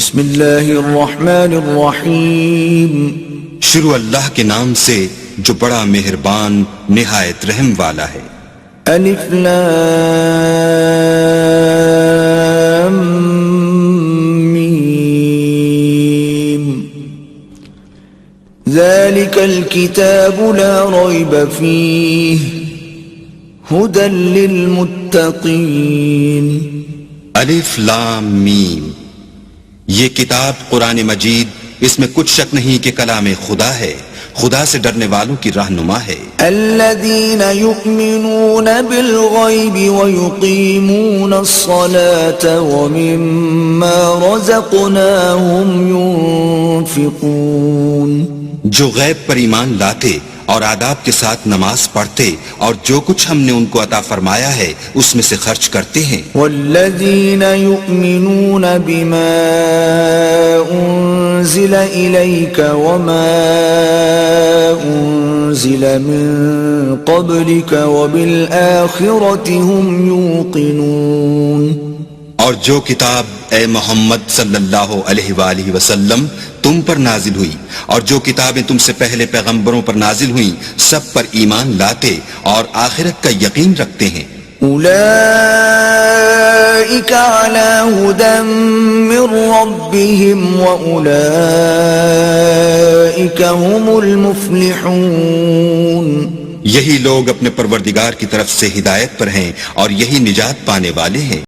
بسم اللہ الرحمن الرحیم شروع اللہ کے نام سے جو بڑا مہربان نہایت رحم والا ہے۔ الف لام میم ذلك الكتاب لا ريب فيه هدى للمتقين۔ الف لام میم، یہ کتاب قرآن مجید، اس میں کچھ شک نہیں کہ کلام خدا ہے، خدا سے ڈرنے والوں کی رہنما ہے۔ الذين يؤمنون بالغيب ويقيمون الصلاة ومما رزقناهم ينفقون، جو غیب پر ایمان لاتے اور آداب کے ساتھ نماز پڑھتے اور جو کچھ ہم نے ان کو عطا فرمایا ہے اس میں سے خرچ کرتے ہیں۔ والذين يؤمنون بما أنزل إليك وما أنزل من قبلك وبالآخرة هم يوقنون، اور جو کتاب اے محمد صلی اللہ علیہ وآلہ وسلم تم پر نازل ہوئی اور جو کتابیں تم سے پہلے پیغمبروں پر نازل ہوئیں سب پر ایمان لاتے اور آخرت کا یقین رکھتے ہیں۔ أولئك على هدى من ربهم وأولئك هم المفلحون، یہی لوگ اپنے پروردگار کی طرف سے ہدایت پر ہیں اور یہی نجات پانے والے ہیں۔